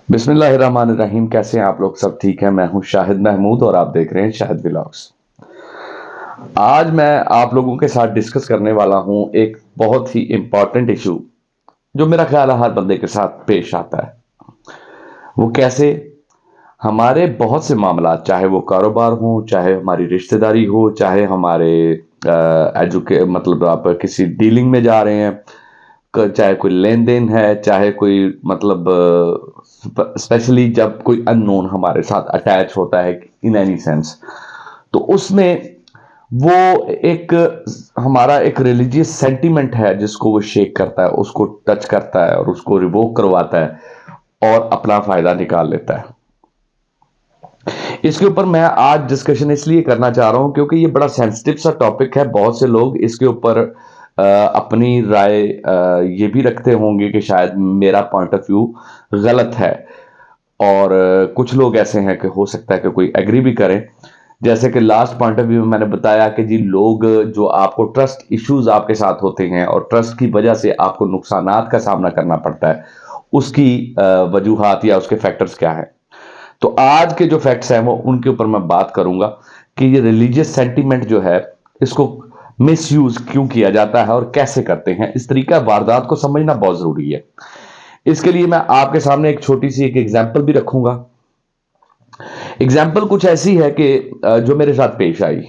بسم اللہ الرحمن الرحیم. کیسے ہیں آپ لوگ؟ سب ٹھیک ہے؟ میں ہوں شاہد محمود اور آپ دیکھ رہے ہیں شاہد ولاگس. آج میں آپ لوگوں کے ساتھ ڈسکس کرنے والا ہوں ایک بہت ہی امپورٹنٹ ایشو جو میرا خیال ہے ہر بندے کے ساتھ پیش آتا ہے. وہ کیسے؟ ہمارے بہت سے معاملات، چاہے وہ کاروبار ہوں، چاہے ہماری رشتہ داری ہو، چاہے ہمارے مطلب آپ کسی ڈیلنگ میں جا رہے ہیں، چاہے کوئی لین دین ہے، چاہے کوئی مطلب اسپیشلی جب کوئی ان نون ہمارے ساتھ اٹیچ ہوتا ہے ان اینی سینس، تو اس میں وہ ایک ہمارا ایک ریلیجیس سینٹیمنٹ ہے جس کو وہ شیک کرتا ہے، اس کو ٹچ کرتا ہے اور اس کو ریووک کرواتا ہے اور اپنا فائدہ نکال لیتا ہے. اس کے اوپر میں آج ڈسکشن اس لیے کرنا چاہ رہا ہوں کیونکہ یہ بڑا سینسٹیو سا ٹاپک ہے. بہت سے لوگ اس کے اوپر اپنی رائے یہ بھی رکھتے ہوں گے کہ شاید میرا پوائنٹ آف ویو غلط ہے، اور کچھ لوگ ایسے ہیں کہ ہو سکتا ہے کہ کوئی ایگری بھی کریں. جیسے کہ لاسٹ پوائنٹ آف ویو میں نے بتایا کہ جی لوگ جو آپ کو ٹرسٹ ایشوز آپ کے ساتھ ہوتے ہیں اور ٹرسٹ کی وجہ سے آپ کو نقصانات کا سامنا کرنا پڑتا ہے، اس کی وجوہات یا اس کے فیکٹرز کیا ہیں. تو آج کے جو فیکٹس ہیں وہ ان کے اوپر میں بات کروں گا کہ یہ ریلیجیس سینٹیمنٹ جو ہے اس کو مس یوز کیوں کیا جاتا ہے اور کیسے کرتے ہیں. اس طریقہ واردات کو سمجھنا بہت ضروری ہے. اس کے لیے میں آپ کے سامنے ایک چھوٹی سی ایک ایگزامپل بھی رکھوں گا. ایگزامپل کچھ ایسی ہے کہ جو میرے ساتھ پیش آئی.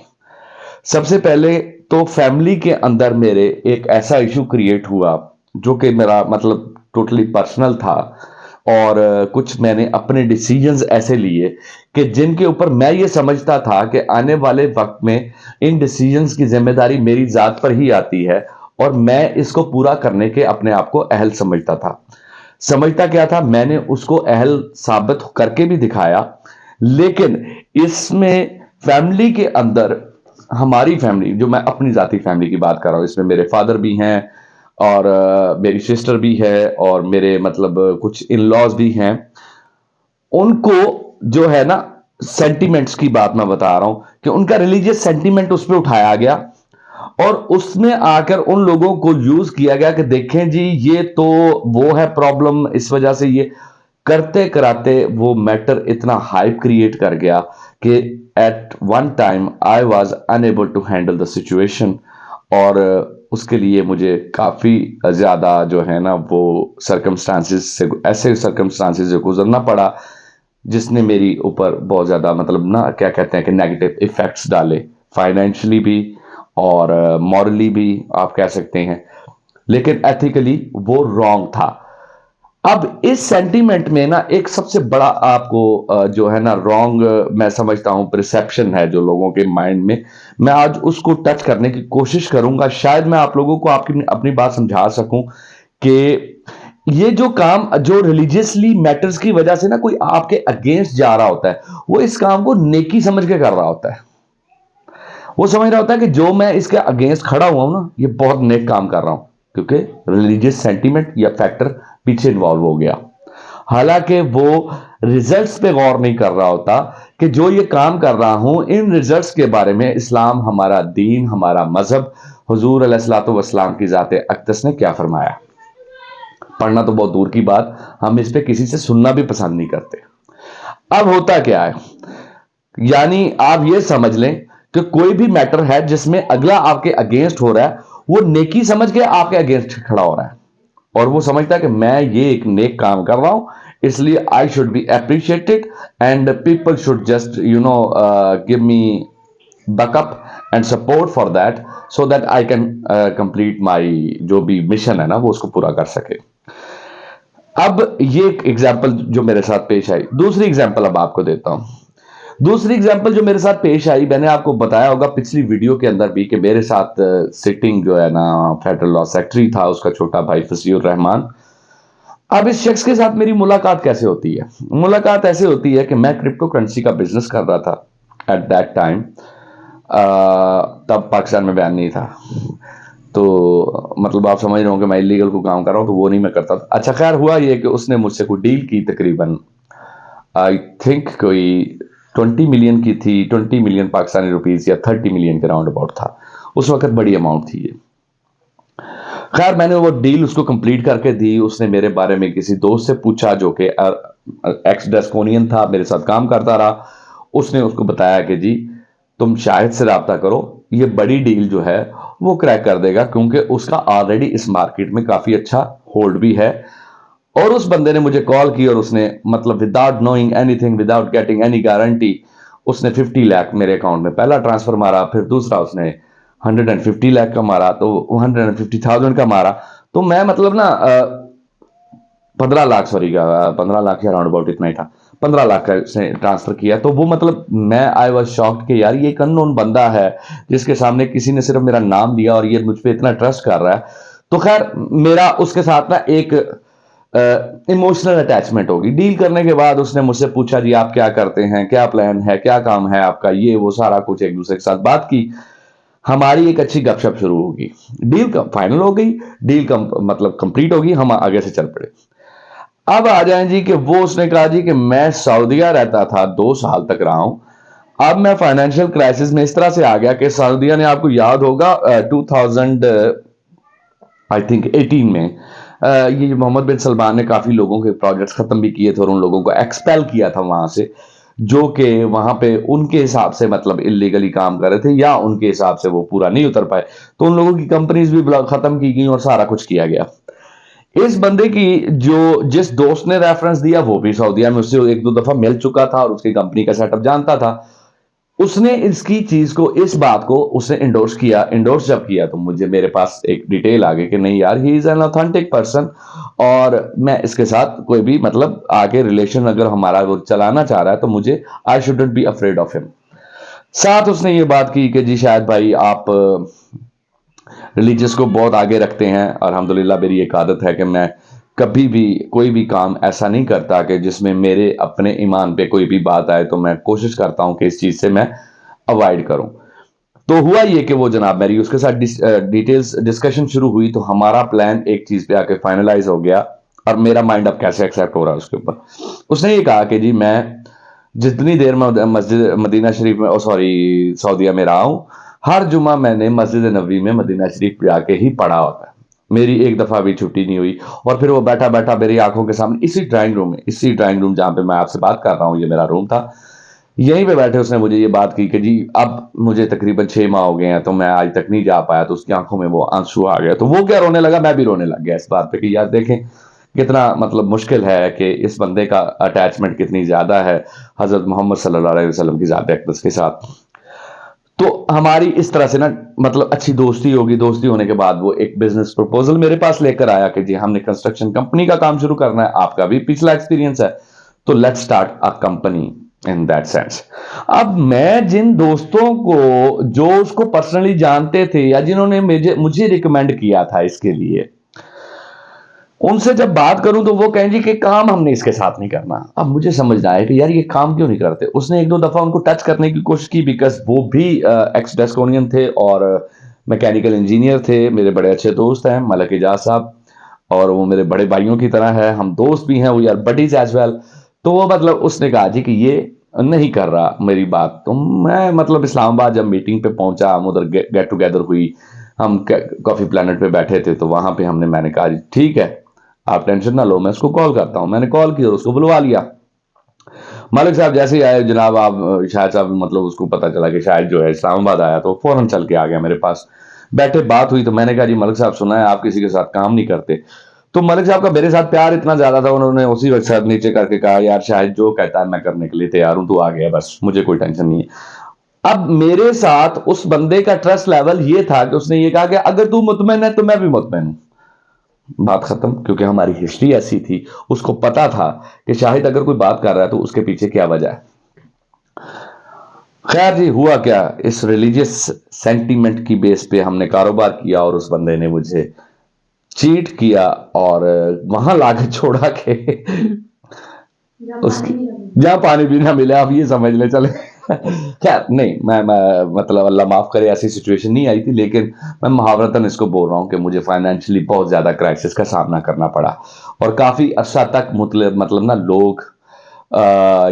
سب سے پہلے تو فیملی کے اندر میرے ایک ایسا ایشو کریٹ ہوا جو کہ میرا مطلب ٹوٹلی پرسنل تھا، اور کچھ میں نے اپنے ڈیسیجنز ایسے لیے کہ جن کے اوپر میں یہ سمجھتا تھا کہ آنے والے وقت میں ان ڈیسیجنز کی ذمہ داری میری ذات پر ہی آتی ہے اور میں اس کو پورا کرنے کے اپنے آپ کو اہل سمجھتا تھا. سمجھتا کیا تھا؟ میں نے اس کو اہل ثابت کر کے بھی دکھایا. لیکن اس میں فیملی کے اندر، ہماری فیملی، جو میں اپنی ذاتی فیملی کی بات کر رہا ہوں، اس میں میرے فادر بھی ہیں اور میری سسٹر بھی ہے اور میرے مطلب کچھ ان لاز بھی ہیں. ان کو جو ہے نا سینٹیمنٹس کی بات میں بتا رہا ہوں کہ ان کا ریلیجیس سینٹیمنٹ اس پہ اٹھایا گیا اور اس میں آ کر ان لوگوں کو یوز کیا گیا کہ دیکھیں جی یہ تو وہ ہے پرابلم، اس وجہ سے یہ کرتے کراتے وہ میٹر اتنا ہائپ کریٹ کر گیا کہ at one time I was unable to handle the situation. اور اس کے لیے مجھے کافی زیادہ جو ہے نا وہ سرکمسٹانسز سے، ایسے سرکمسٹانسز سے گزرنا پڑا جس نے میری اوپر بہت زیادہ مطلب نا کیا کہتے ہیں کہ نیگیٹو ایفیکٹس ڈالے، فائنینشلی بھی اور مورلی بھی آپ کہہ سکتے ہیں. لیکن ایتھیکلی وہ رانگ تھا. اب اس سینٹیمنٹ میں نا ایک سب سے بڑا آپ کو جو ہے نا رانگ میں سمجھتا ہوں پرسیپشن ہے جو لوگوں کے مائنڈ میں آج اس کو ٹچ کرنے کی کوشش کروں گا. شاید میں آپ لوگوں کو آپ کی اپنی بات سمجھا سکوں کہ یہ جو کام جو ریلیجیسلی میٹرز کی وجہ سے نا کوئی آپ کے اگینسٹ جا رہا ہوتا ہے، وہ اس کام کو نیکی سمجھ کے کر رہا ہوتا ہے. وہ سمجھ رہا ہوتا ہے کہ جو میں اس کے اگینسٹ کھڑا ہوا ہوں نا یہ بہت نیک کام کر رہا ہوں، کیونکہ ریلیجیس سینٹیمنٹ یا فیکٹر پیچھے انوالو ہو گیا. حالانکہ وہ ریزلٹس پہ غور نہیں کر رہا ہوتا کہ جو یہ کام کر رہا ہوں ان ریزلٹس کے بارے میں اسلام، ہمارا دین، ہمارا مذہب، حضور علیہ الصلوۃ والسلام کی ذات اقدس نے کیا فرمایا. پڑھنا تو بہت دور کی بات، ہم اس پہ کسی سے سننا بھی پسند نہیں کرتے. اب ہوتا کیا ہے، یعنی آپ یہ سمجھ لیں کہ کوئی بھی میٹر ہے جس میں اگلا آپ کے اگینسٹ ہو رہا ہے، وہ نیکی سمجھ کے آپ کے اگینسٹ کھڑا ہو رہا ہے اور وہ سمجھتا ہے کہ میں یہ ایک نیک کام کر رہا ہوں، اس لیے I should be appreciated and people should just give me back up and support for that so that I can complete my جو بھی مشن ہے نا وہ اس کو پورا کر سکے. اب یہ ایک ایگزامپل جو میرے ساتھ پیش آئی. دوسری ایگزامپل اب آپ کو دیتا ہوں. دوسری ایگزامپل جو میرے ساتھ پیش آئی، میں نے آپ کو بتایا ہوگا پچھلی ویڈیو کے اندر بھی کہ میرے ساتھ سٹنگ جو ہے نا فیڈرل لا سیکٹری تھا، اس کا چھوٹا بھائی فصیح الرحمان. اب اس شخص کے ساتھ میری ملاقات کیسے ہوتی ہے؟ ملاقات ایسے ہوتی ہے کہ میں کرپٹو کرنسی کا بزنس کر رہا تھا ایٹ دیٹ ٹائم. تب پاکستان میں بیان نہیں تھا، تو مطلب آپ سمجھ رہے ہوں کہ میں انلیگل کو کام کر رہا ہوں، تو وہ نہیں میں کرتا تھا. اچھا خیر ہوا یہ کہ اس نے مجھ سے کوئی ڈیل کی، تقریباً آئی تھنک کوئی 20 ملین کی تھی، 20 ملین پاکستانی روپیز یا 30 ملین کے راؤنڈ اباؤٹ تھا. اس وقت بڑی اماؤنٹ تھی یہ. خیر میں نے وہ ڈیل اس کو کمپلیٹ کر کے دی. اس نے میرے بارے میں کسی دوست سے پوچھا جو کہ ایکس ڈیسکونین تھا, میرے ساتھ کام کرتا رہا. اس نے اس کو بتایا کہ جی تم شاہد سے رابطہ کرو, یہ بڑی ڈیل جو ہے وہ کریک کر دے گا, کیونکہ اس کا آلریڈی اس مارکیٹ میں کافی اچھا ہولڈ بھی ہے. اور اس بندے نے مجھے کال کی اور اس نے مطلب without knowing any thing, without getting any guarantee, اس نے 50 لاکھ میرے اکاؤنٹ میں پہلا ٹرانسفر مارا, پھر دوسرا اس نے 150 لاکھ کا مارا, تو 150,000 کا مارا. تو میں مطلب نا 15 لاکھ, سوری 15 لاکھ یا راؤنڈ اباؤٹ اتنا ہی تھا, 15 لاکھ کا اس نے ٹرانسفر کیا. تو وہ مطلب میں آئی واز شاکڈ کہ یار یہ ایک ان نون بندہ ہے جس کے سامنے کسی نے صرف میرا نام دیا اور یہ مجھ پہ اتنا ٹرسٹ کر رہا ہے. تو خیر میرا اس کے ساتھ نا ایک ایموشنل اٹیچمنٹ ہوگی. ڈیل کرنے کے بعد اس نے مجھ سے پوچھا جی آپ کیا کرتے ہیں, کیا پلان ہے, کیا کام ہے آپ کا, یہ وہ سارا کچھ ایک دوسرے کے ساتھ بات کی. ہماری ایک اچھی گپ شپ شروع ہوگی, ڈیل فائنل ہو گئی, ڈیل مطلب کمپلیٹ ہوگی, ہم آگے سے چل پڑے. اب آ جائیں جی کہ وہ اس نے کہا جی کہ میں سعودیہ رہتا تھا, 2 سال تک رہا ہوں. اب میں فائنینشیل کرائسس میں اس طرح سے آ گیا کہ سعودیہ نے, آپ کو یاد ہوگا 2018 میں یہ محمد بن سلمان نے کافی لوگوں کے پروجیکٹس ختم بھی کیے تھے اور ان لوگوں کو ایکسپیل کیا تھا وہاں سے, جو کہ وہاں پہ ان کے حساب سے مطلب اللیگلی کام کر رہے تھے یا ان کے حساب سے وہ پورا نہیں اتر پائے. تو ان لوگوں کی کمپنیز بھی ختم کی گئی اور سارا کچھ کیا گیا. اس بندے کی جس دوست نے ریفرنس دیا وہ بھی سعودیہ میں اس سے 1-2 دفعہ مل چکا تھا اور اس کی کمپنی کا سیٹ اپ جانتا تھا. اس نے اس کی چیز کو, اس بات کو اس نے انڈورس کیا. انڈورس جب کیا تو مجھے میرے پاس ایک ڈیٹیل آ گئی کہ نہیں یار ہی از این اوتھینٹک پرسن, اور میں اس کے ساتھ کوئی بھی مطلب آگے ریلیشن اگر ہمارا وہ چلانا چاہ رہا ہے تو مجھے I shouldn't be afraid of him. ساتھ اس نے یہ بات کی کہ جی شاید بھائی آپ ریلیجس کو بہت آگے رکھتے ہیں. الحمدللہ میری ایک عادت ہے کہ میں کبھی بھی کوئی بھی کام ایسا نہیں کرتا کہ جس میں میرے اپنے ایمان پہ کوئی بھی بات آئے, تو میں کوشش کرتا ہوں کہ اس چیز سے میں اوائڈ کروں. تو ہوا یہ کہ وہ جناب میری اس کے ساتھ ڈیٹیلز ڈسکشن شروع ہوئی, تو ہمارا پلان ایک چیز پہ آ کے فائنلائز ہو گیا. اور میرا مائنڈ اب کیسے ایکسیپٹ ہو رہا ہے اس کے اوپر. اس نے یہ کہا کہ جی میں جتنی دیر میں مسجد مدینہ شریف میں سعودیہ میں رہا ہوں, ہر جمعہ میں نے مسجد نبوی میں مدینہ شریف جا کے ہی پڑھا ہوتا ہے, میری ایک دفعہ بھی چھٹی نہیں ہوئی. اور پھر وہ بیٹھا بیٹھا میری آنکھوں کے سامنے اسی ڈرائنگ روم جہاں پہ میں آپ سے بات کر رہا ہوں, یہ میرا روم تھا, یہیں پہ بیٹھے اس نے مجھے یہ بات کی کہ جی اب مجھے تقریباً 6 ماہ ہو گئے ہیں تو میں آج تک نہیں جا پایا. تو اس کی آنکھوں میں وہ آنسو آ گیا, تو وہ کیا رونے لگا, میں بھی رونے لگ گیا اس بات پہ کہ یار دیکھیں کتنا مطلب مشکل ہے کہ اس بندے کا اٹیچمنٹ کتنی زیادہ ہے حضرت محمد صلی اللہ علیہ وسلم کی ذات اقدس کے ساتھ. تو ہماری اس طرح سے نا مطلب اچھی دوستی ہوگی. دوستی ہونے کے بعد وہ ایک بزنس پروپوزل میرے پاس لے کر آیا کہ جی ہم نے کنسٹرکشن کمپنی کا کام شروع کرنا ہے, آپ کا بھی پچھلا ایکسپیرینس ہے, تو let's start a company in that sense. اب میں جن دوستوں کو جو اس کو پرسنلی جانتے تھے یا جنہوں نے مجھے ریکمینڈ کیا تھا اس کے لیے, ان سے جب بات کروں تو وہ کہیں جی کہ کام ہم نے اس کے ساتھ نہیں کرنا. اب مجھے سمجھ آیا کہ یار یہ کام کیوں نہیں کرتے. اس نے 1-2 دفعہ ان کو ٹچ کرنے کی کوشش کی, بیکاز وہ بھی ایکس ڈیسکونین تھے اور میکینیکل انجینئر تھے. میرے بڑے اچھے دوست ہیں ملک اعجاز صاحب, اور وہ میرے بڑے بھائیوں کی طرح ہے, ہم دوست بھی ہیں, we are buddies as well. تو وہ مطلب اس نے کہا جی کہ یہ نہیں کر رہا میری بات. تو میں مطلب اسلام آباد جب میٹنگ پہ پہنچا, ہم ادھر گیٹ ٹوگیدر ہوئی, ہم کافی پلانٹ پہ بیٹھے تھے, تو وہاں پہ میں نے کہا جی ٹھیک ہے آپ ٹینشن نہ لو, میں اس کو کال کرتا ہوں. میں نے کال کی اور اس کو بلوا لیا. ملک صاحب جیسے ہی آئے جناب, آپ شاہد صاحب مطلب اس کو پتا چلا کہ شاید جو ہے اسلام آباد آیا, تو فوراً چل کے آ گیا میرے پاس. بیٹھے بات ہوئی تو میں نے کہا جی ملک صاحب سنا ہے آپ کسی کے ساتھ کام نہیں کرتے. تو ملک صاحب کا میرے ساتھ پیار اتنا زیادہ تھا, انہوں نے اسی وقت ساتھ نیچے کر کے کہا یار شاید جو کہتا ہے میں کرنے کے لیے تیار ہوں, تو آ گیا بس, مجھے کوئی ٹینشن نہیں ہے. اب میرے ساتھ اس بندے کا ٹرسٹ لیول یہ تھا کہ اس نے یہ کہا کہ اگر تو مطمئن ہے تو میں بھی مطمئن ہوں. بات ختم, کیونکہ ہماری ہسٹری ایسی تھی. اس کو پتا تھا کہ شاہد اگر کوئی بات کر رہا ہے تو اس کے پیچھے کیا وجہ ہے. خیر جی ہوا کیا, اس ریلیجیس سینٹیمنٹ کی بیس پہ ہم نے کاروبار کیا اور اس بندے نے مجھے چیٹ کیا اور وہاں لا کے چھوڑا کہ اس کی جہاں پانی بھی نہ ملے, آپ یہ سمجھ لیں. چلے خیر نہیں, میں مطلب اللہ معاف کرے ایسی سچویشن نہیں آئی تھی, لیکن میں محاورتاً اس کو بول رہا ہوں کہ مجھے فائنینشلی بہت زیادہ کرائسس کا سامنا کرنا پڑا. اور کافی عرصہ تک مطلب نا لوگ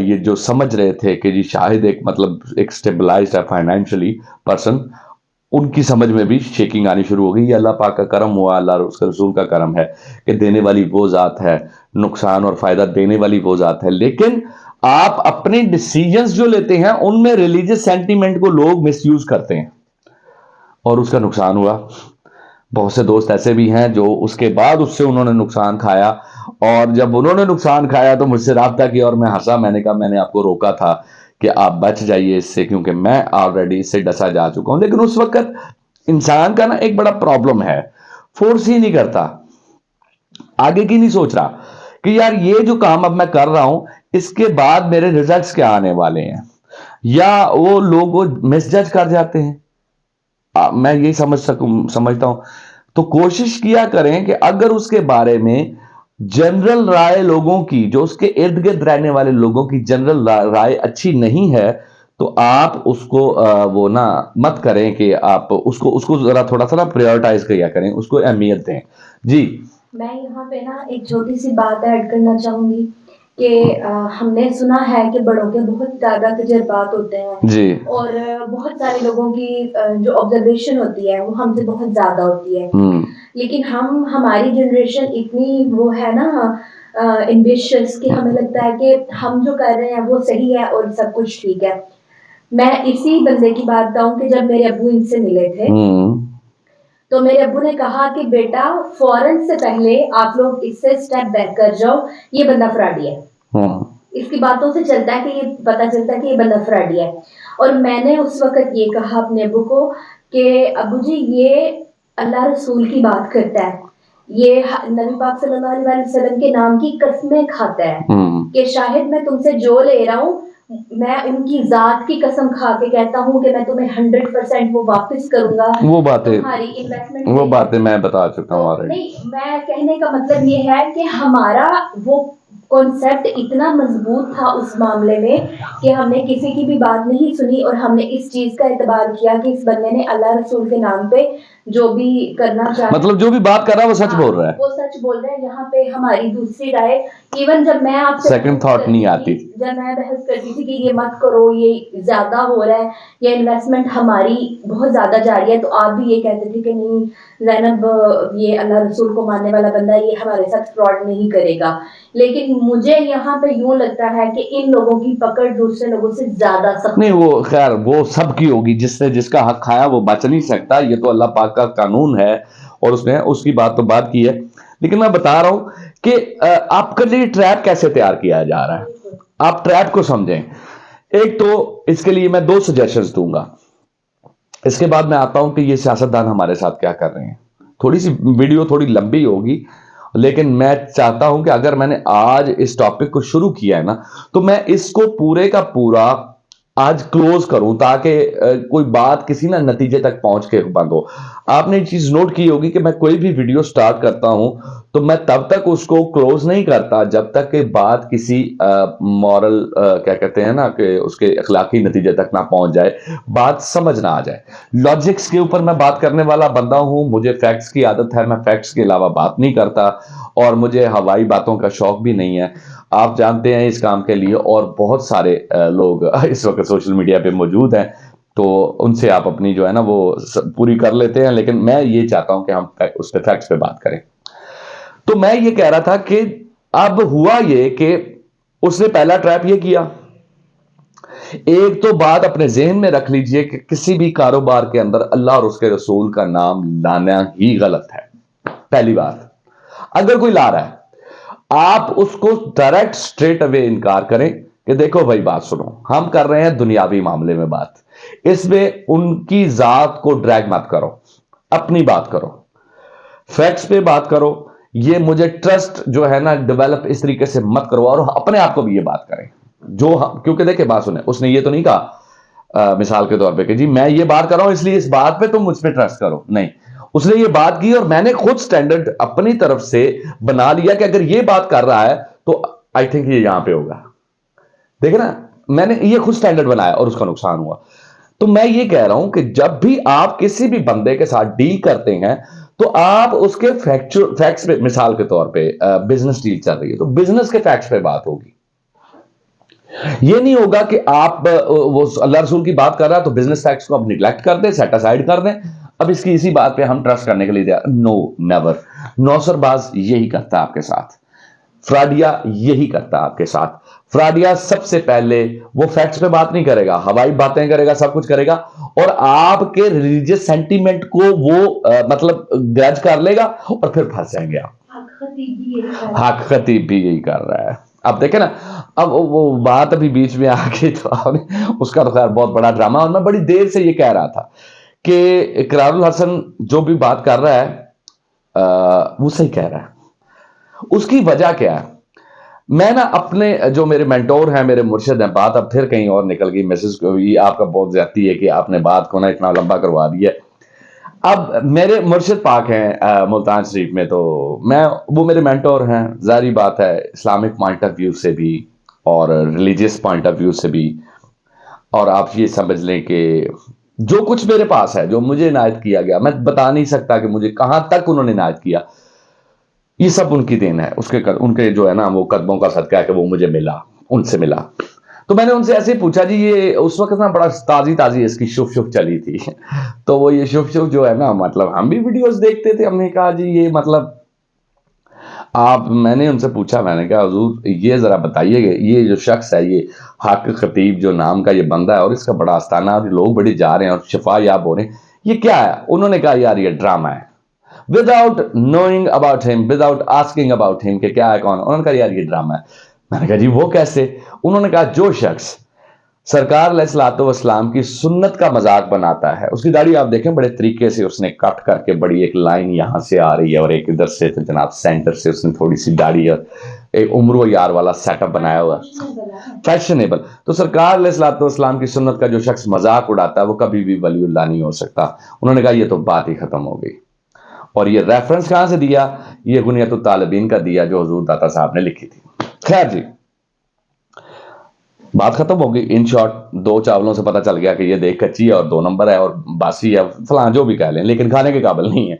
یہ جو سمجھ رہے تھے کہ جی شاہد ایک مطلب ایک اسٹیبلائزڈ ہے فائنینشلی پرسن, ان کی سمجھ میں بھی شیکنگ آنی شروع ہو گئی. یہ اللہ پاک کا کرم ہوا, اللہ اس کے رسول کا کرم ہے کہ دینے والی وہ ذات ہے, نقصان اور فائدہ دینے والی وہ ذات ہے. لیکن آپ اپنے ڈیسیجنز جو لیتے ہیں ان میں ریلیجس سینٹیمنٹ کو لوگ مس یوز کرتے ہیں اور اس کا نقصان ہوا. بہت سے دوست ایسے بھی ہیں جو اس کے بعد اس سے انہوں نے نقصان کھایا, اور جب انہوں نے نقصان کھایا تو مجھ سے رابطہ کیا اور میں ہنسا. میں نے کہا میں نے آپ کو روکا تھا کہ آپ بچ جائیے اس سے, کیونکہ میں آلریڈی اس سے ڈسا جا چکا ہوں. لیکن اس وقت انسان کا نا ایک بڑا پرابلم ہے, فورس ہی نہیں کرتا, آگے کی نہیں سوچ رہا کہ یار یہ جو کام اب میں کر رہا ہوں اس کے بعد میرے ریزلٹس کیا آنے والے ہیں, یا وہ لوگ مس جج کر جاتے ہیں. میں یہی سمجھتا ہوں. تو کوشش کیا کریں کہ اگر اس کے بارے میں جنرل رائے لوگوں کی, جو اس کے ارد گرد رہنے والے لوگوں کی جنرل رائے اچھی نہیں ہے, تو آپ اس کو وہ نہ مت کریں کہ آپ اس کو ذرا تھوڑا سا نا پریورٹائز کیا کریں, اس کو اہمیت دیں. جی میں یہاں پہ نا ایک چھوٹی سی بات ایڈ کرنا چاہوں گی کہ ہم نے سنا ہے کہ بڑوں کے بہت زیادہ تجربات ہوتے ہیں جی اور بہت سارے لوگوں کی جو آبزرویشن ہوتی ہے وہ ہم سے بہت زیادہ ہوتی ہے. لیکن ہماری جنریشن اتنی وہ ہے نا ایمبیشس کہ ہمیں لگتا ہے کہ ہم جو کر رہے ہیں وہ صحیح ہے اور سب کچھ ٹھیک ہے. میں اسی بندے کی بات بتاؤں کہ جب میرے ابو ان سے ملے تھے تو میرے ابو نے کہا کہ بیٹا فوراً سے پہلے آپ لوگ اس سے سٹیپ بیک کر جاؤ, یہ بندہ فراڈی ہے. اس کی باتوں سے چلتا ہے کہ یہ پتہ چلتا ہے کہ یہ بندہ فراڈی ہے. اور میں نے اس وقت یہ کہا اپنے ابو کو کہ ابو جی یہ اللہ رسول کی بات کرتا ہے, یہ نبی پاک صلی اللہ علیہ وسلم کے نام کی قسمیں کھاتا ہے کہ شاہد میں تم سے جو لے رہا ہوں میں ان کی ذات کی قسم کھا کے کہتا ہوں کہ میں تمہیں 100% وہ واپس کروں گا. وہ باتیں تمہاری انویسٹمنٹ میں بتا چکا ہوں. نہیں, میں کہنے کا مطلب یہ ہے کہ ہمارا وہ کانسیپٹ اتنا مضبوط تھا اس معاملے میں کہ ہم نے کسی کی بھی بات نہیں سنی اور ہم نے اس چیز کا اعتبار کیا کہ اس بندے نے اللہ رسول کے نام پہ جو بھی کرنا چاہے, مطلب جو بھی بات کر رہا ہے وہ سچ بول رہا ہے, وہ سچ بول رہا ہے. یہاں پہ ہماری دوسری رائے, ایون جب میں آپ سے سیکنڈ تھاٹ نہیں آتی, جب میں بحث کرتی تھی کہ یہ مت کرو یہ زیادہ ہو رہا ہے, یہ انویسٹمنٹ ہماری بہت زیادہ جا رہی ہے, تو آپ بھی یہ کہتے تھے کہ نہیں زینب یہ اللہ رسول کو ماننے والا بندہ یہ ہمارے ساتھ فراڈ نہیں کرے گا. لیکن مجھے یہاں پہ یوں لگتا ہے کہ ان لوگوں کی پکڑ دوسرے لوگوں سے زیادہ سخت نہیں. وہ خیر وہ سب کی ہوگی, جس نے جس کا حق کھایا وہ بچ نہیں سکتا, یہ تو اللہ پاک کا قانون ہے اور اس نے اس کی بات تو بات کی ہے. لیکن میں بتا رہا ہوں کہ آپ کے لیے ٹریپ کیسے تیار کیا جا رہا ہے, آپ ٹریپ کو سمجھیں. ایک تو اس کے لیے میں 2 سجیشنز دوں گا, اس کے بعد میں آتا ہوں کہ یہ سیاستدان ہمارے ساتھ کیا کر رہے ہیں. تھوڑی سی ویڈیو تھوڑی لمبی ہوگی, لیکن میں چاہتا ہوں کہ اگر میں نے آج اس ٹاپک کو شروع کیا ہے نا تو میں اس کو پورے کا پورا آج کلوز کروں تاکہ کوئی بات کسی نہ نتیجے تک پہنچ کے بند ہو. آپ نے ایک چیز نوٹ کی ہوگی کہ میں کوئی بھی ویڈیو سٹارٹ کرتا ہوں تو میں تب تک اس کو کلوز نہیں کرتا جب تک کہ بات کسی مورل کیا کہتے ہیں نا کہ اس کے اخلاقی نتیجے تک نہ پہنچ جائے, بات سمجھ نہ آ جائے. لاجکس کے اوپر میں بات کرنے والا بندہ ہوں, مجھے فیکٹس کی عادت ہے, میں فیکٹس کے علاوہ بات نہیں کرتا, اور مجھے ہوائی باتوں کا شوق بھی نہیں ہے. آپ جانتے ہیں اس کام کے لیے اور بہت سارے لوگ اس وقت سوشل میڈیا پہ موجود ہیں, تو ان سے آپ اپنی جو ہے نا وہ پوری کر لیتے ہیں. لیکن میں یہ چاہتا ہوں کہ ہم اس پہ فیکٹس پہ بات کریں. تو میں یہ کہہ رہا تھا کہ اب ہوا یہ کہ اس نے پہلا ٹریپ یہ کیا. ایک تو بات اپنے ذہن میں رکھ لیجئے کہ کسی بھی کاروبار کے اندر اللہ اور اس کے رسول کا نام لانا ہی غلط ہے. پہلی بات, اگر کوئی لا رہا ہے آپ اس کو ڈائریکٹ سٹریٹ اوے انکار کریں کہ دیکھو بھائی بات سنو, ہم کر رہے ہیں دنیاوی معاملے میں بات, اس میں ان کی ذات کو ڈریگ مت کرو, اپنی بات کرو, فیکٹس پہ بات کرو. یہ مجھے ٹرسٹ جو ہے نا ڈیولپ اس طریقے سے مت کرو, اور اپنے آپ کو بھی یہ بات کریں جو, کیونکہ دیکھیں بات سنیں, اس نے یہ تو نہیں کہا مثال کے طور پہ کہ جی میں یہ بات کر رہا ہوں اس لیے اس بات پہ تم مجھ پہ ٹرسٹ کرو, نہیں. اس نے یہ بات کی اور میں نے خود سٹینڈرڈ اپنی طرف سے بنا لیا کہ اگر یہ بات کر رہا ہے تو آئی تھنک یہ یہاں پہ ہوگا. دیکھیں نا, میں نے یہ خود سٹینڈرڈ بنایا اور اس کا نقصان ہوا. تو میں یہ کہہ رہا ہوں کہ جب بھی آپ کسی بھی بندے کے ساتھ ڈیل کرتے ہیں تو آپ اس کے فیکٹس پہ, مثال کے طور پہ بزنس ڈیل چل رہی ہے تو بزنس کے فیکٹس پہ بات ہوگی. یہ نہیں ہوگا کہ آپ وہ اللہ رسول کی بات کر رہا ہے تو بزنس ٹیکس کو آپ نیگلیکٹ کر دیں, سیٹ اسائڈ کر دیں, اب اس کی اسی بات پہ ہم ٹرسٹ کرنے کے لیے تیار. نو نیور. نوسر باز یہی کرتا ہے آپ کے ساتھ, فراڈیا یہی کرتا ہے آپ کے ساتھ. فراڈیا سب سے پہلے وہ فیکٹس پہ بات نہیں کرے گا, ہوائی باتیں کرے گا, سب کچھ کرے گا, اور آپ کے ریلیجیس سینٹیمنٹ کو وہ مطلب گرج کر لے گا اور پھر پھنس جائیں گے آپ. حق خطیب بھی یہی کر رہا ہے. اب دیکھیں نا, اب وہ بات ابھی بیچ میں آ گئی تو اس کا تو خیر بہت بڑا ڈرامہ, اور میں بڑی دیر سے یہ کہہ رہا تھا کہ اقرار الحسن جو بھی بات کر رہا ہے وہ صحیح کہہ رہا ہے. اس کی وجہ کیا ہے؟ میں نا اپنے جو میرے مینٹور ہیں, میرے مرشد ہیں, بات اب پھر کہیں اور نکل گئی, میسج کو بھی آپ کا بہت زیادتی ہے کہ آپ نے بات کو نا اتنا لمبا کروا دیا. اب میرے مرشد پاک ہیں ملتان شریف میں, تو وہ میرے مینٹور ہیں, ظاہری بات ہے اسلامک پوائنٹ آف ویو سے بھی اور ریلیجیس پوائنٹ آف ویو سے بھی. اور آپ یہ سمجھ لیں کہ جو کچھ میرے پاس ہے, جو مجھے عنایت کیا گیا, میں بتا نہیں سکتا کہ مجھے کہاں تک انہوں نے عنایت کیا, یہ سب ان کی دین ہے. ان کے جو ہے نا وہ قدموں کا صدقہ ہے کہ وہ مجھے ملا, ان سے ملا. تو میں نے ان سے ایسے ہی پوچھا, جی یہ اس وقت نا بڑا تازی اس کی شف چلی تھی, تو وہ یہ شف جو ہے نا, مطلب ہم بھی ویڈیوز دیکھتے تھے, ہم نے کہا جی یہ مطلب میں نے ان سے پوچھا, میں نے کہا حضور یہ ذرا بتائیے کہ یہ جو شخص ہے, یہ حق خطیب جو نام کا یہ بندہ ہے, اور اس کا بڑا آستانہ, اور لوگ بڑے جا رہے ہیں اور شفا یاب ہو رہے ہیں, یہ کیا ہے؟ انہوں نے کہا یار یہ ڈرامہ ہے. without knowing about him, without asking about him کہ کیا ہے کون, انہوں نے کہا یار یہ ڈرامہ ہے. میں نے کہا جی وہ کیسے؟ انہوں نے کہا جو شخص سرکار علیہ الصلوۃ والسلام کی سنت کا مذاق بناتا ہے, اس کی داڑھی آپ دیکھیں بڑے طریقے سے اس نے کٹ کر کے, بڑی ایک لائن یہاں سے آ رہی ہے اور ایک ادھر سے جناب سینٹر سے اس نے تھوڑی سی داڑھی اور ایک عمر و یار والا سیٹ اپ بنایا ہوا, فیشنیبل. تو سرکار علیہ الصلوۃ والسلام کی سنت کا جو شخص مذاق اڑاتا ہے وہ کبھی بھی ولی اللہ نہیں ہو سکتا. انہوں نے کہا یہ تو بات ہی ختم ہو گئی. اور یہ ریفرنس کہاں سے دیا؟ یہ غنیۃ الطالبین کا دیا جو حضور داتا صاحب نے لکھی تھی. خیر جی, بات ختم ہو گئی. ان شارٹ 2 چاولوں سے پتہ چل گیا کہ یہ دیکھ کچی ہے اور 2 نمبر ہے اور باسی ہے, فلاں جو بھی کہہ لیں, لیکن کھانے کے قابل نہیں ہے.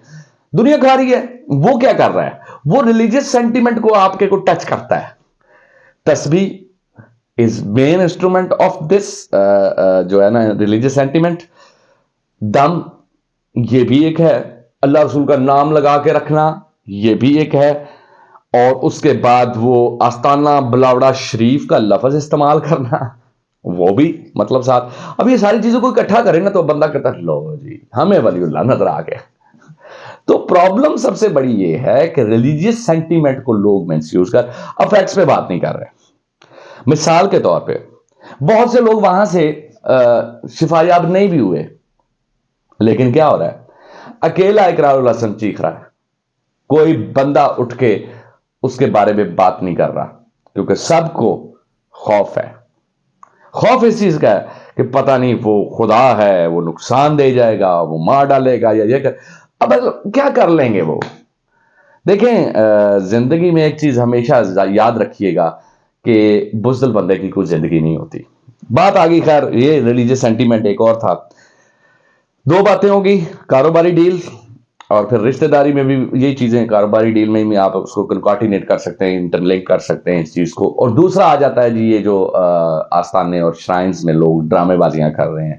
دنیا کھا رہی ہے. وہ کیا کر رہا ہے؟ وہ ریلیجیس سینٹیمنٹ کو آپ کے کو ٹچ کرتا ہے. تسبیح از مین انسٹرومنٹ آف دس جو ہے نا ریلیجیس سینٹیمنٹ. دم یہ بھی ایک ہے, اللہ رسول کا نام لگا کے رکھنا یہ بھی ایک ہے, اور اس کے بعد وہ آستانہ بلاوڑا شریف کا لفظ استعمال کرنا وہ بھی مطلب ساتھ. اب یہ ساری چیزوں کو اکٹھا کریں نا تو بندہ کہتا ہے لو جی ہمیں ولی اللہ نظر آ گیا. تو پرابلم سب سے بڑی یہ ہے کہ ریلیجیس سینٹیمنٹ کو لوگ مس یوز کر, اب فیکٹس پہ بات نہیں کر رہے. مثال کے طور پہ بہت سے لوگ وہاں سے شفا یاب نہیں بھی ہوئے, لیکن کیا ہو رہا ہے؟ اکیلا اقرار الحسن چیخ رہا ہے, کوئی بندہ اٹھ کے اس کے بارے میں بات نہیں کر رہا, کیونکہ سب کو خوف ہے. خوف اس چیز کا ہے کہ پتہ نہیں وہ خدا ہے, وہ نقصان دے جائے گا, وہ مار ڈالے گا, یا یہ اب کیا کر لیں گے وہ. دیکھیں زندگی میں ایک چیز ہمیشہ یاد رکھیے گا کہ بزدل بندے کی کوئی زندگی نہیں ہوتی. بات آگئی, خیر یہ ریلیجیس سینٹیمنٹ ایک اور تھا. 2 باتیں ہوگی, کاروباری ڈیل اور پھر رشتہ داری میں بھی یہی چیزیں. کاروباری ڈیل میں بھی آپ اس کو کنکارٹینیٹ کر سکتے ہیں, انٹرلنک کر سکتے ہیں اس چیز کو. اور دوسرا آ جاتا ہے جی یہ جو آستانے اور شرائنز میں لوگ ڈرامے بازیاں کر رہے ہیں.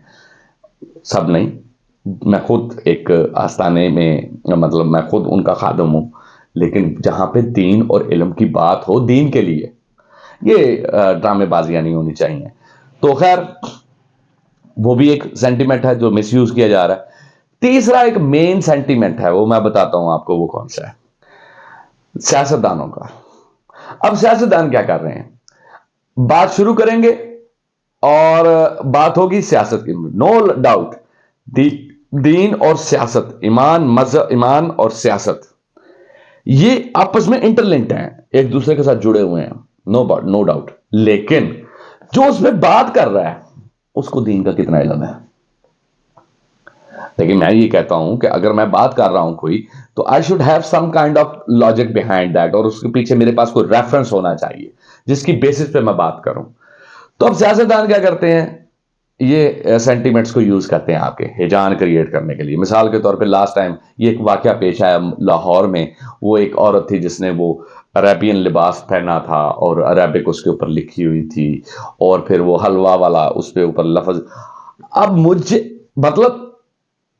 سب نہیں, میں خود ایک آستانے میں, مطلب میں خود ان کا خادم ہوں, لیکن جہاں پہ دین اور علم کی بات ہو دین کے لیے, یہ ڈرامے بازیاں نہیں ہونی چاہیے. تو خیر وہ بھی ایک سینٹیمنٹ ہے جو مس یوز کیا جا رہا ہے. تیسرا ایک مین سینٹیمنٹ ہے, وہ میں بتاتا ہوں آپ کو وہ کون سا ہے, سیاستدانوں کا. اب سیاستدان کیا کر رہے ہیں؟ بات شروع کریں گے اور بات ہوگی سیاست کی. نو ڈاؤٹ دین اور سیاست, ایمان اور سیاست یہ آپس میں انٹرلنکڈ ہیں, ایک دوسرے کے ساتھ جڑے ہوئے ہیں, نو ڈاؤٹ. لیکن جو اس میں بات کر رہا ہے اس کو دین کا کتنا علم ہے؟ لیکن میں یہ کہتا ہوں کہ اگر میں بات کر رہا ہوں کوئی, تو I should have some kind of logic behind that, اور اس کے پیچھے میرے پاس کوئی ریفرنس ہونا چاہیے جس کی بیسس پہ میں بات کروں. تو اب سیاستدان کیا کرتے ہیں؟ یہ سینٹیمنٹس کو یوز کرتے ہیں آپ کے ہیجان کریٹ کرنے کے لیے. مثال کے طور پہ لاسٹ ٹائم یہ ایک واقعہ پیش آیا لاہور میں. وہ ایک عورت تھی جس نے وہ عربین لباس پہنا تھا اور عربک اس کے اوپر لکھی ہوئی تھی اور پھر وہ حلوہ والا اس پہ اوپر لفظ. اب مجھے مطلب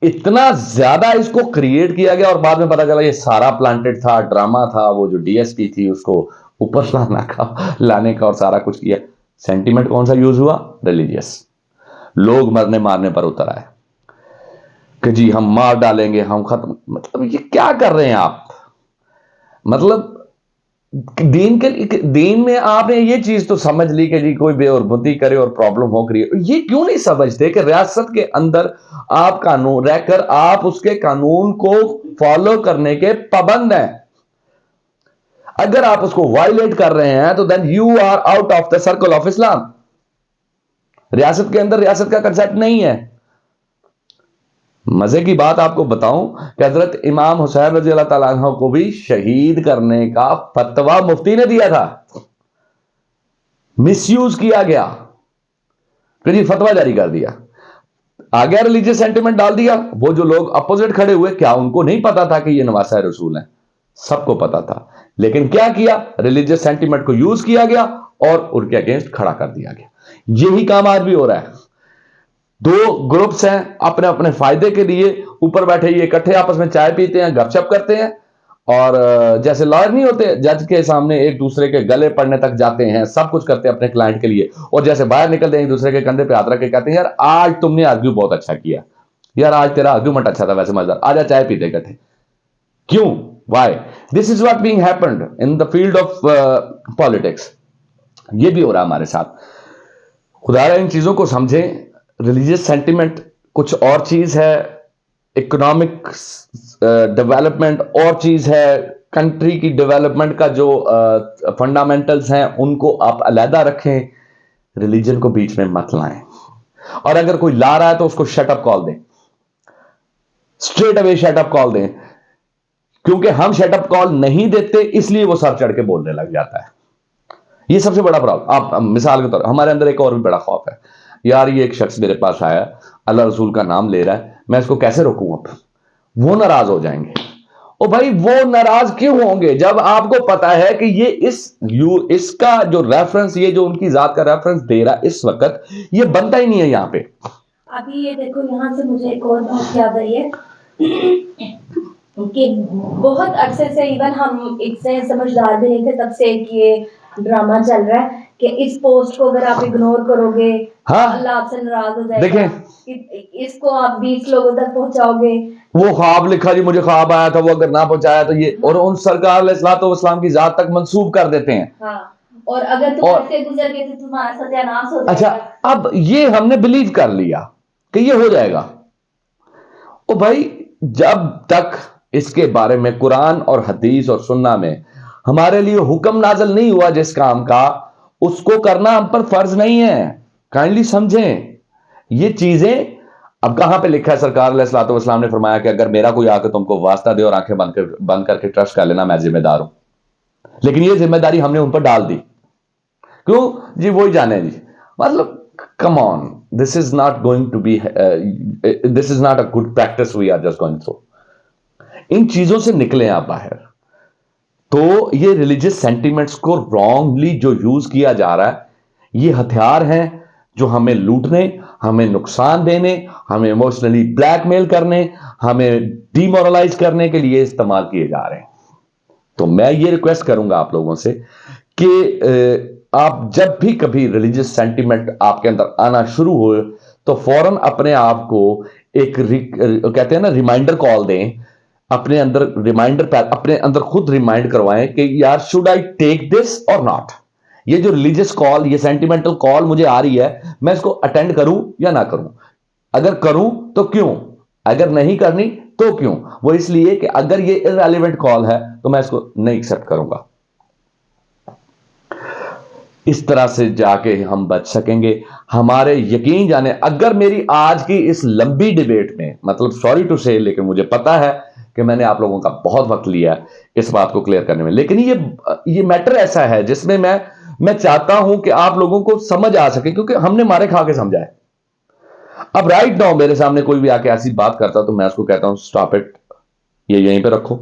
اتنا زیادہ اس کو کریٹ کیا گیا اور بعد میں پتا چلا یہ سارا پلانٹڈ تھا, ڈرامہ تھا, وہ جو ڈی ایس پی تھی اس کو اوپر لانے کا اور سارا کچھ کیا. سینٹیمنٹ کون سا یوز ہوا؟ ریلیجیس. لوگ مرنے مارنے پر اتر آئے کہ جی ہم مار ڈالیں گے, ہم ختم. مطلب یہ کیا کر رہے ہیں آپ؟ مطلب دین میں آپ نے یہ چیز تو سمجھ لی کہ جی کوئی بے حرمتی کرے اور پرابلم ہو کری. یہ کیوں نہیں سمجھتے کہ ریاست کے اندر آپ قانون رہ کر آپ اس کے قانون کو فالو کرنے کے پابند ہیں. اگر آپ اس کو وائلیٹ کر رہے ہیں تو then you are out of the circle of Islam. ریاست کے اندر ریاست کا کنسیپٹ نہیں ہے. مزے کی بات آپ کو بتاؤں کہ حضرت امام حسین رضی اللہ تعالیٰ عنہ کو بھی شہید کرنے کا فتویٰ مفتی نے دیا تھا. مس یوز کیا گیا, پھر یہ فتویٰ جاری کر دیا, آگے ریلیجیس سینٹیمنٹ ڈال دیا. وہ جو لوگ اپوزٹ کھڑے ہوئے, کیا ان کو نہیں پتا تھا کہ یہ نواسہ رسول ہیں؟ سب کو پتا تھا. لیکن کیا کیا؟ ریلیجیس سینٹیمنٹ کو یوز کیا گیا اور ان کے اگینسٹ کھڑا کر دیا گیا. یہی کام آج بھی ہو رہا ہے. دو گروپس ہیں اپنے اپنے فائدے کے لیے, اوپر بیٹھے یہ اکٹھے آپس میں چائے پیتے ہیں, گپ شپ کرتے ہیں, اور جیسے لائر نہیں ہوتے جج کے سامنے ایک دوسرے کے گلے پڑنے تک جاتے ہیں, سب کچھ کرتے ہیں اپنے کلائنٹ کے لیے, اور جیسے باہر نکلتے ہیں ایک دوسرے کے کندھے پہ ہاتھ رکھ کے کہتے ہیں یار آج تم نے آرگیو بہت اچھا کیا, یار آج تیرا آرگیومنٹ اچھا تھا, ویسے مزہ, آجا چائے پیتے اکٹھے. کیوں؟ Why? This is what being happened in the field of politics. یہ بھی ہو رہا ہمارے ساتھ. خدا ان چیزوں کو سمجھیں. ریلیجیس سینٹیمنٹ کچھ اور چیز ہے, اکنامک ڈیولپمنٹ اور چیز ہے, کنٹری کی ڈیولپمنٹ کا جو فنڈامنٹلز ہیں ان کو آپ علیحدہ رکھیں, ریلیجن کو بیچ میں مت لائیں. اور اگر کوئی لا رہا ہے تو اس کو شٹ اپ کال دیں, اسٹریٹ اوے شٹ اپ کال دیں, کیونکہ ہم شٹ اپ کال نہیں دیتے اس لیے وہ سر چڑھ کے بولنے لگ جاتا ہے. یہ سب سے بڑا پرابلم. آپ مثال کے طور ہمارے اندر ایک اور بھی بڑا خوف ہے, یار یہ ایک شخص میرے پاس آیا, اللہ رسول کا نام لے رہا ہے, میں اس کو کیسے روکوں؟ اب وہ ناراض ہو جائیں گے. او بھائی وہ ناراض کیوں ہوں گے جب آپ کو پتا ہے کہ یہ اس کا جو ریفرنس, یہ جو ان کی ذات کا ریفرنس دے رہا اس وقت, یہ بنتا ہی نہیں ہے یہاں پہ. ابھی یہ دیکھو یہاں سے مجھے ایک اور بات یاد آئی ہے کہ بہت عرصے سے ایون ہم اتنے سمجھدار بھی نہیں تھے تب سے کہ یہ ڈرامہ چل رہا ہے کہ اس پوسٹ کو اگر آپ اگنور کرو گے اللہ آپ سے ناراض ہو جائے گا, اس کو آپ 20 لوگوں تک پہنچاؤ گے. وہ خواب لکھا جی مجھے خواب آیا تھا, وہ اگر نہ پہنچایا تو یہ, اور ان سرکار علیہ الصلوۃ والسلام کی ذات تک منسوب کر دیتے ہیں. اور اگر تم ایسے گزر گئے تو تمہارا ستیاناش ہو جائے گا. اچھا, اب یہ ہم نے بلیو کر لیا کہ یہ ہو جائے گا. او بھائی جب تک اس کے بارے میں قرآن اور حدیث اور سنہ میں ہمارے لیے حکم نازل نہیں ہوا جس کام کا, اس کو کرنا ہم پر فرض نہیں ہے. کائنڈلی سمجھیں یہ چیزیں. اب کہاں پہ لکھا ہے؟ سرکار علیہ الصلوۃ والسلام نے فرمایا کہ اگر میرا کوئی آ کے تم کو واسطہ دے اور آنکھیں بند کر کے ٹرسٹ کر لینا, میں ذمہ دار ہوں. لیکن یہ ذمہ داری ہم نے ان پر ڈال دی. کیوں جی؟ وہی جانے جی. مطلب کم آن, this is not going to be this is not a good practice we are just going through. ان چیزوں سے نکلیں آپ باہر. تو یہ ریلیجیس سینٹیمنٹس کو رانگلی جو یوز کیا جا رہا ہے, یہ ہتھیار ہیں جو ہمیں لوٹنے, ہمیں نقصان دینے, ہمیں ایموشنلی بلیک میل کرنے, ہمیں ڈی مورلائز کرنے کے لیے استعمال کیے جا رہے ہیں. تو میں یہ ریکویسٹ کروں گا آپ لوگوں سے کہ آپ جب بھی کبھی ریلیجیس سینٹیمنٹ آپ کے اندر آنا شروع ہوئے تو فوراً اپنے آپ کو ایک کہتے ہیں نا ریمائنڈر کال دیں. اپنے اندر ریمائنڈر اپنے اندر خود ریمائنڈ کروائیں کہ یار شوڈ آئی ٹیک دس اور ناٹ. یہ جو ریلیجیس کال, یہ سینٹیمنٹل کال مجھے آ رہی ہے, میں اس کو اٹینڈ کروں یا نہ کروں؟ اگر کروں تو کیوں, اگر نہیں کرنی تو کیوں؟ وہ اس لیے کہ اگر یہ irrelevant کال ہے تو میں اس کو نہیں ایکسپٹ کروں گا. اس طرح سے جا کے ہم بچ سکیں گے. ہمارے یقین جانے, اگر میری آج کی اس لمبی ڈیبیٹ میں, مطلب سوری ٹو سے, لیکن مجھے پتا ہے کہ میں نے آپ لوگوں کا بہت وقت لیا ہے اس بات کو کلیئر کرنے میں, لیکن یہ میٹر ایسا ہے جس میں میں چاہتا ہوں کہ آپ لوگوں کو سمجھ آ سکے, کیونکہ ہم نے مارے کھا کے سمجھا ہے. اب رائٹ ناؤ میرے سامنے کوئی بھی آ کے ایسی بات کرتا تو میں اس کو کہتا ہوں سٹاپ اٹ, یہ یہیں پہ رکھو.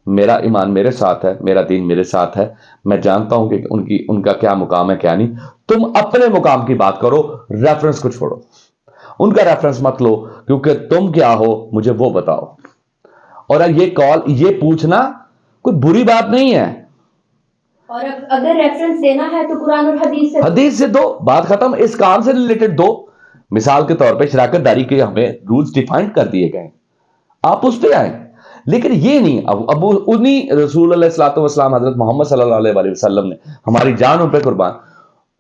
میرا ایمان میرے ساتھ ہے, میرا دین میرے ساتھ ہے, میں جانتا ہوں کہ ان کا کیا مقام ہے کیا نہیں. تم اپنے مقام کی بات کرو, ریفرنس کو چھوڑو, ان کا ریفرنس مت لو, کیونکہ تم کیا ہو مجھے وہ بتاؤ. اور یہ کال یہ پوچھنا کوئی بری بات نہیں ہے, اور اگر ریفرنس دینا ہے تو قرآن اور حدیث سے دو, بات ختم. اس کام سے ریلیٹڈ دو. مثال کے طور پہ شراکت داری کے ہمیں رولز ڈیفائن کر دیے گئے, آپ اس پہ آئیں. لیکن یہ نہیں, اب انہی رسول علیہ الصلوۃ والسلام حضرت محمد صلی اللہ علیہ وسلم نے, ہماری جانوں پہ قربان,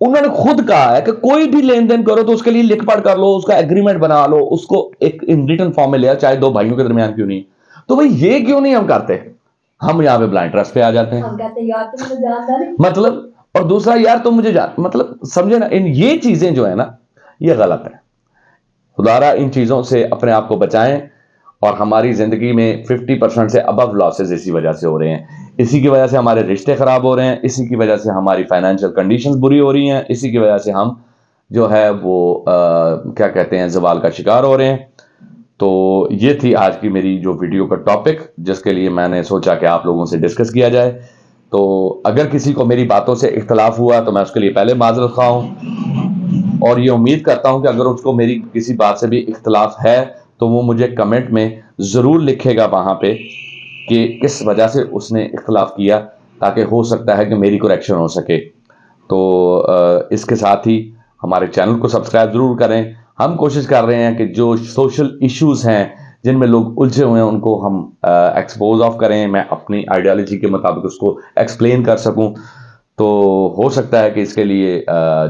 انہوں نے خود کہا ہے کہ کوئی بھی لین دین کرو تو اس کے لیے لکھ پڑھ کر لو, اس کا ایگریمنٹ بنا لو, اس کو ایک ان ریٹن فارم میں لیا, چاہے دو بھائیوں کے درمیان کیوں نہیں. تو بھئی یہ کیوں نہیں ہم کرتے, ہم یہاں پہ بلائنڈ ٹرسٹ پہ آ جاتے ہیں. مطلب, اور دوسرا یار تم مجھے مطلب سمجھے نا, یہ چیزیں جو ہے نا یہ غلط ہے. خدارا ان چیزوں سے اپنے آپ کو بچائیں. اور ہماری زندگی میں 50% سے ابو لاسز اسی وجہ سے ہو رہے ہیں, اسی کی وجہ سے ہمارے رشتے خراب ہو رہے ہیں, اسی کی وجہ سے ہماری فائنینشیل کنڈیشنز بری ہو رہی ہیں, اسی کی وجہ سے ہم جو ہے وہ کیا کہتے ہیں زوال کا شکار ہو رہے ہیں. تو یہ تھی آج کی میری جو ویڈیو کا ٹاپک, جس کے لیے میں نے سوچا کہ آپ لوگوں سے ڈسکس کیا جائے. تو اگر کسی کو میری باتوں سے اختلاف ہوا تو میں اس کے لیے پہلے معذرت خواہ ہوں, اور یہ امید کرتا ہوں کہ اگر اس کو میری کسی بات سے بھی اختلاف ہے تو وہ مجھے کمنٹ میں ضرور لکھے گا وہاں پہ کہ کس وجہ سے اس نے اختلاف کیا, تاکہ ہو سکتا ہے کہ میری کریکشن ہو سکے. تو اس کے ساتھ ہی ہمارے چینل کو سبسکرائب ضرور کریں. ہم کوشش کر رہے ہیں کہ جو سوشل ایشوز ہیں جن میں لوگ الجھے ہوئے ہیں ان کو ہم ایکسپوز آف کریں, میں اپنی آئیڈیالوجی کے مطابق اس کو ایکسپلین کر سکوں. تو ہو سکتا ہے کہ اس کے لیے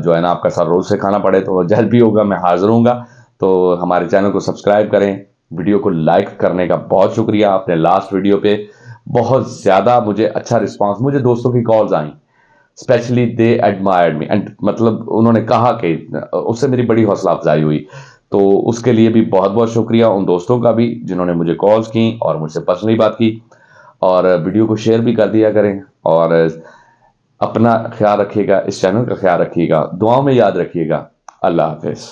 جو ہے نا آپ کا سر روز سے کھانا پڑے, تو جلد بھی ہوگا, میں حاضر ہوں گا. تو ہمارے چینل کو سبسکرائب کریں, ویڈیو کو لائک کرنے کا بہت شکریہ. آپ نے لاسٹ ویڈیو پہ بہت زیادہ مجھے اچھا رسپانس, مجھے دوستوں کی کالز آئیں, specially they admired me, and مطلب انہوں نے کہا کہ اس سے میری بڑی حوصلہ افزائی ہوئی. تو اس کے لیے بھی بہت بہت شکریہ ان دوستوں کا بھی جنہوں نے مجھے کالز کی اور مجھ سے پرسنلی بات کی. اور ویڈیو کو شیئر بھی کر دیا کریں, اور اپنا خیال رکھیے گا, اس چینل کا خیال رکھیے گا, دعاؤں میں یاد رکھیے گا. اللہ حافظ.